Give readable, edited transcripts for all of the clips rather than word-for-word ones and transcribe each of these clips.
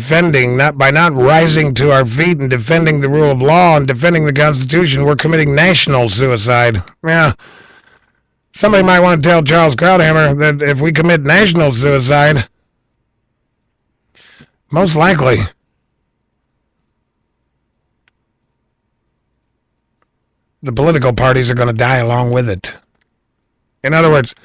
defending, not rising to our feet and defending the rule of law and defending the Constitution, we're committing national suicide. Yeah. Somebody might want to tell Charles Krauthammer that if we commit national suicide, most likely the political parties are going to die along with it. In other words,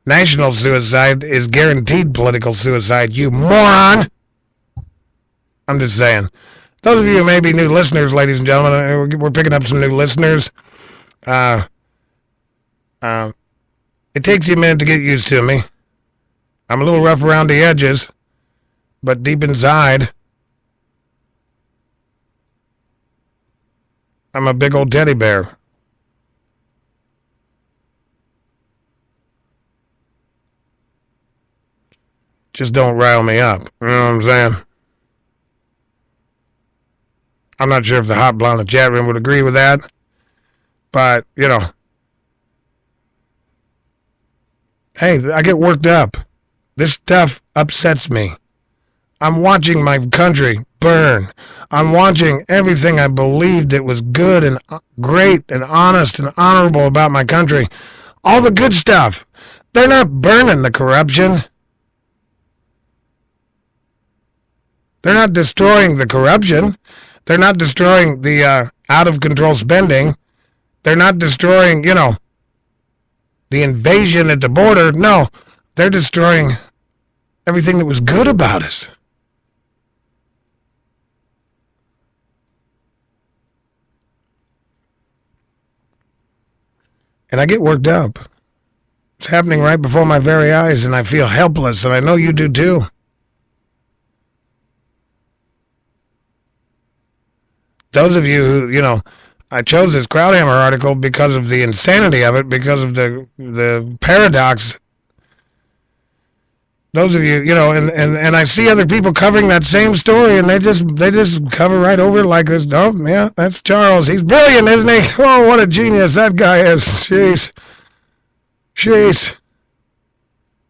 national suicide is guaranteed political suicide, you moron! I'm just saying. Those of you who may be new listeners, ladies and gentlemen, we're picking up some new listeners. It takes you a minute to get used to me. I'm a little rough around the edges, but deep inside, I'm a big old teddy bear. Just don't rile me up. You know what I'm saying? I'm not sure if the hot blonde in the chat room would agree with that, but, you know, hey, I get worked up. This stuff upsets me. I'm watching my country burn. I'm watching everything I believed that was good and great and honest and honorable about my country. All the good stuff. They're not burning the corruption. They're not destroying the corruption. They're not destroying the out-of-control spending. They're not destroying, you know, the invasion at the border. No, they're destroying everything that was good about us. And I get worked up. It's happening right before my very eyes, and I feel helpless, and I know you do too. Those of you who, you know, I chose this Krauthammer article because of the insanity of it, because of the paradox. Those of you, you know, and I see other people covering that same story, and they just cover right over it like this. Oh, yeah, that's Charles. He's brilliant, isn't he? Oh, what a genius that guy is. Jeez.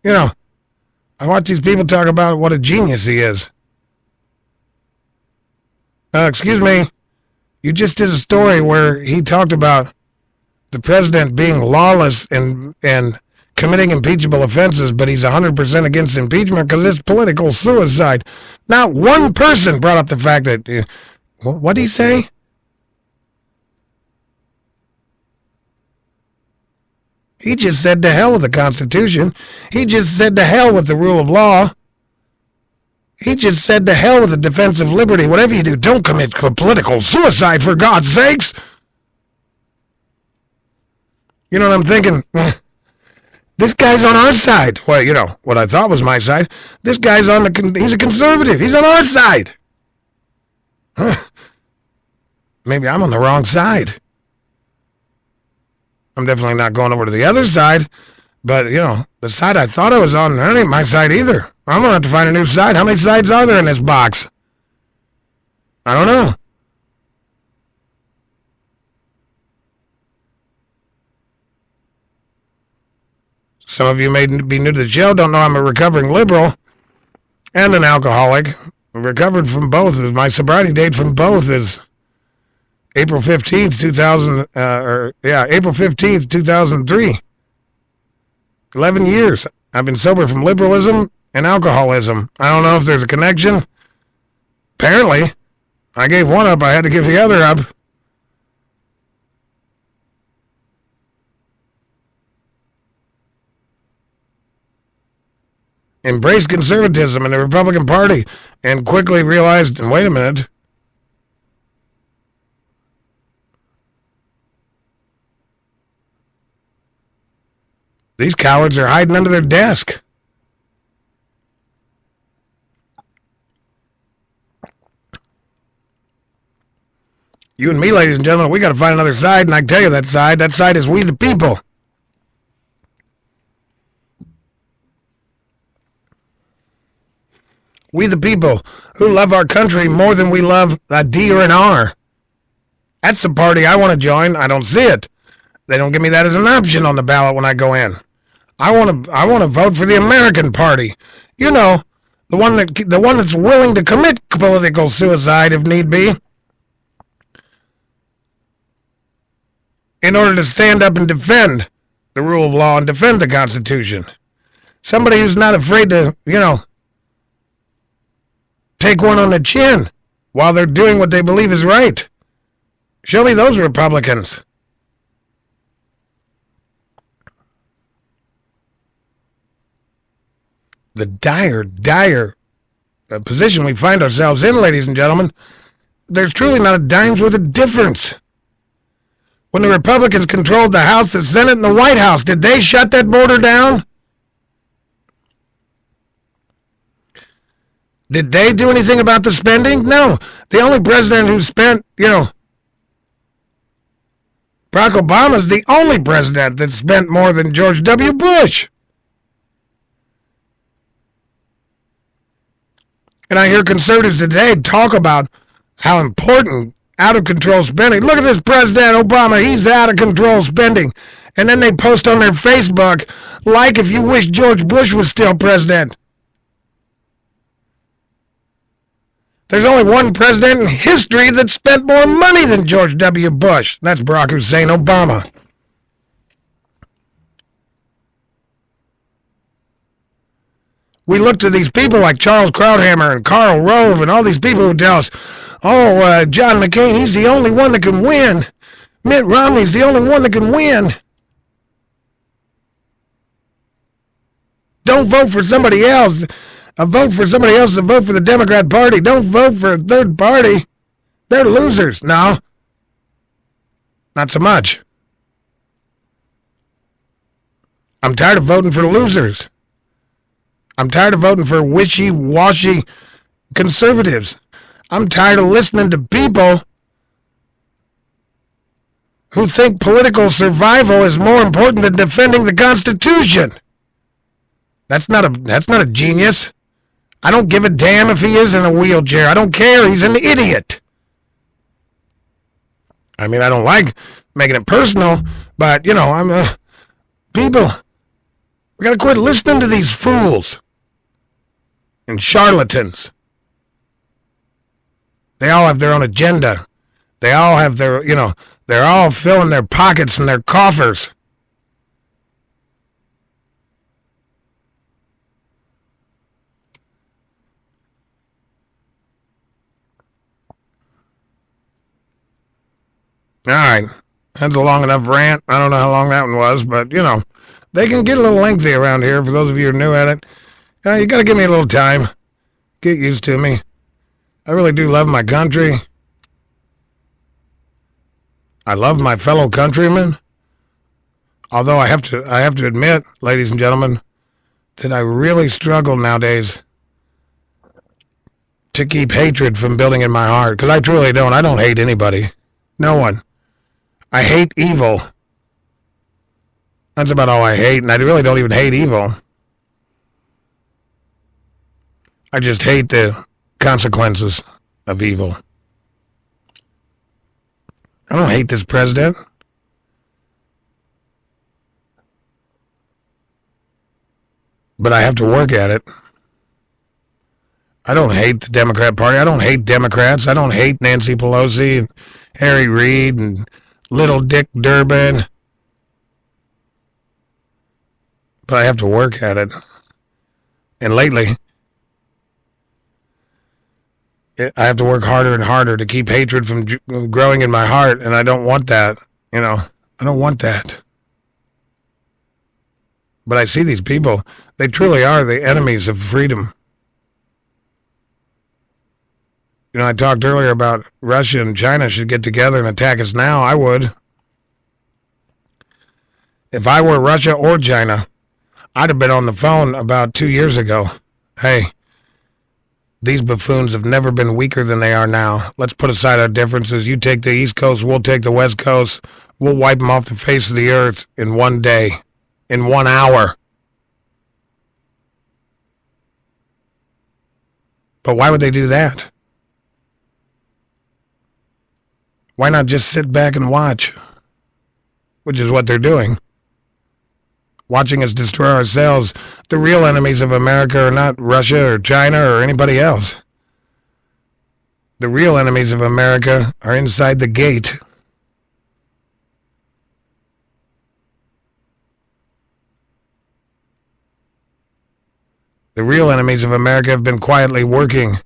You know, I watch these people talk about what a genius he is. Excuse me. You just did a story where he talked about the president being lawless and committing impeachable offenses, but he's 100% against impeachment because it's political suicide. Not one person brought up the fact that, what did he say? He just said to hell with the Constitution. He just said to hell with the rule of law. He just said to hell with the defense of liberty. Whatever you do, don't commit political suicide, for God's sakes. You know what I'm thinking? This guy's on our side. Well, you know, what I thought was my side. This guy's he's a conservative. He's on our side. Maybe I'm on the wrong side. I'm definitely not going over to the other side. But, you know, the side I thought I was on, that ain't my side either. I'm going to have to find a new side. How many sides are there in this box? I don't know. Some of you may be new to the show, don't know I'm a recovering liberal and an alcoholic. I recovered from both. My sobriety date from both is April 15th, 2003. 11 years. I've been sober from liberalism and alcoholism. I don't know if there's a connection. Apparently, I gave one up. I had to give the other up. Embraced conservatism in the Republican Party and quickly realized, wait a minute, these cowards are hiding under their desk. You and me, ladies and gentlemen, we got to find another side, and I can tell you that side is we the people. We the people who love our country more than we love a D or an R. That's the party I want to join. I don't see it. They don't give me that as an option on the ballot when I go in. I want to vote for the American Party. You know, The one that's willing to commit political suicide if need be, in order to stand up and defend the rule of law and defend the Constitution. Somebody who's not afraid to, take one on the chin while they're doing what they believe is right. Show me those Republicans. The dire position we find ourselves in, ladies and gentlemen, there's truly not a dime's worth of difference. When the Republicans controlled the House, the Senate, and the White House, did they shut that border down? Did they do anything about the spending? No. The only president who spent, Barack Obama's the only president that spent more than George W. Bush. And I hear conservatives today talk about how important out-of-control spending. Look at this President Obama. He's out-of-control spending. And then they post on their Facebook, like if you wish George Bush was still president. There's only one president in history that spent more money than George W. Bush. That's Barack Hussein Obama. We look to these people like Charles Krauthammer and Karl Rove and all these people who tell us, John McCain, he's the only one that can win. Mitt Romney's the only one that can win. Don't vote for somebody else. A vote for somebody else is a vote for the Democrat Party. Don't vote for a third party. They're losers. No. Not so much. I'm tired of voting for losers. I'm tired of voting for wishy-washy conservatives. I'm tired of listening to people who think political survival is more important than defending the Constitution. That's not a genius. I don't give a damn if he is in a wheelchair. I don't care. He's an idiot. I mean, I don't like making it personal, but, people, we got to quit listening to these fools and charlatans. They all have their own agenda. They all have their, they're all filling their pockets and their coffers. All right. That's a long enough rant. I don't know how long that one was, but, they can get a little lengthy around here for those of you who are new at it. You got to give me a little time. Get used to me. I really do love my country. I love my fellow countrymen. Although I have to admit, ladies and gentlemen, that I really struggle nowadays to keep hatred from building in my heart. Because I truly don't. I don't hate anybody. No one. I hate evil. That's about all I hate, and I really don't even hate evil. I just hate the consequences of evil. I don't hate this president. But I have to work at it. I don't hate the Democrat Party. I don't hate Democrats. I don't hate Nancy Pelosi and Harry Reid and Little Dick Durbin. But I have to work at it. And lately, I have to work harder and harder to keep hatred from growing in my heart, and I don't want that. I don't want that. But I see these people. They truly are the enemies of freedom. I talked earlier about Russia and China should get together and attack us now. I would. If I were Russia or China, I'd have been on the phone about 2 years ago. Hey, these buffoons have never been weaker than they are now. Let's put aside our differences. You take the East Coast, we'll take the West Coast. We'll wipe them off the face of the earth in one day, in 1 hour. But why would they do that? Why not just sit back and watch? Which is what they're doing. watching us destroy ourselves. The real enemies of America are not Russia or China or anybody else. The real enemies of America are inside the gate. The real enemies of America have been quietly working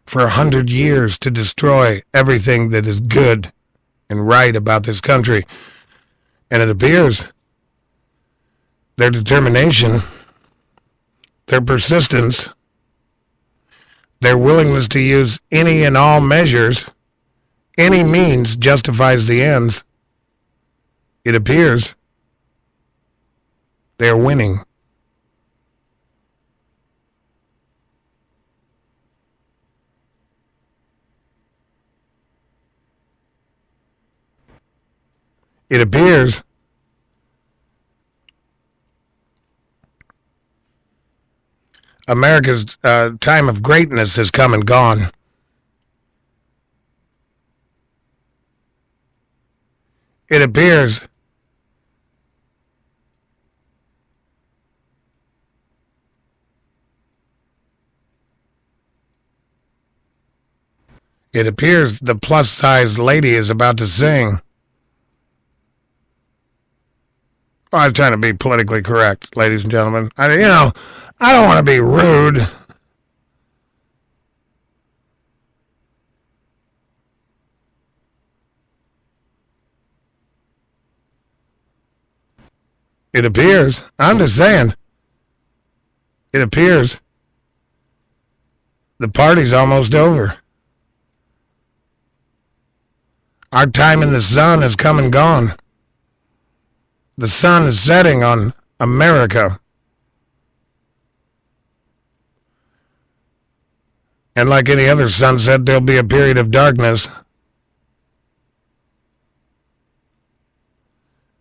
for 100 years to destroy everything that is good and right about this country. And it appears their determination, their persistence, their willingness to use any and all measures, any means justifies the ends. It appears they are winning. It appears America's time of greatness has come and gone. It appears the plus-sized lady is about to sing. I was trying to be politically correct, ladies and gentlemen. I don't want to be rude. It appears, I'm just saying, it appears the party's almost over. Our time in the sun has come and gone. The sun is setting on America. And like any other sunset, there'll be a period of darkness.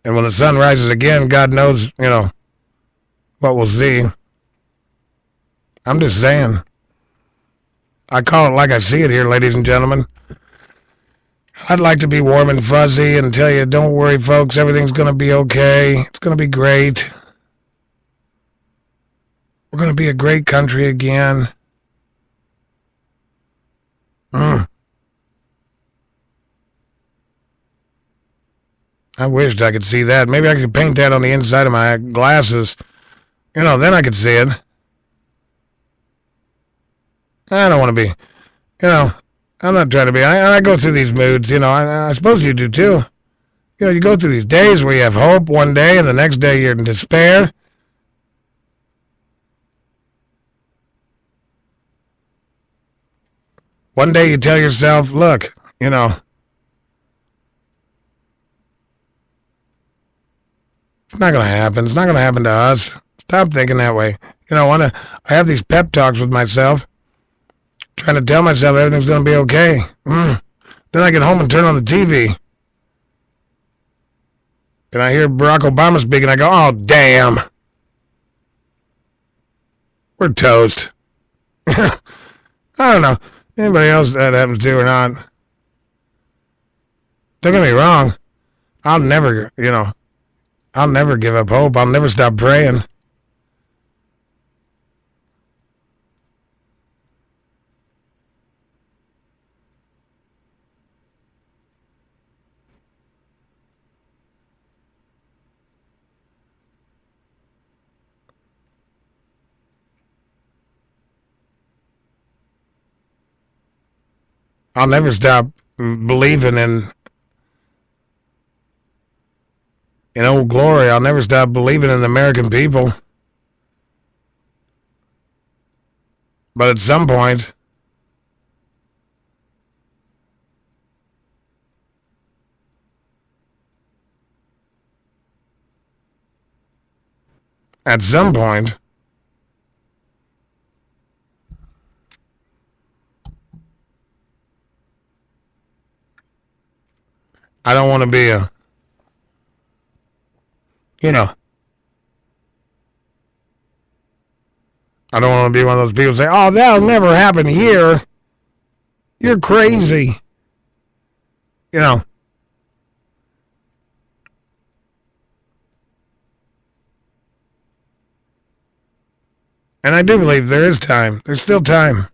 And when the sun rises again, God knows, what we'll see. I'm just saying. I call it like I see it here, ladies and gentlemen. I'd like to be warm and fuzzy and tell you, don't worry, folks, everything's going to be okay. It's going to be great. We're going to be a great country again. I wished I could see that. Maybe I could paint that on the inside of my glasses. Then I could see it. I don't want to be, I'm not trying to be. I go through these moods, I suppose you do too. You go through these days where you have hope one day and the next day you're in despair. One day you tell yourself, look, it's not going to happen. It's not going to happen to us. Stop thinking that way. I have these pep talks with myself, trying to tell myself everything's going to be okay. Then I get home and turn on the TV. And I hear Barack Obama speak, and I go, oh, damn. We're toast. I don't know. Anybody else that happens to or not? Don't get me wrong. I'll never give up hope. I'll never stop praying. I'll never stop believing in Old Glory. I'll never stop believing in the American people. But at some point, I don't want to be I don't want to be one of those people who say, oh, that'll never happen here. You're crazy. And I do believe there is time. There's still time.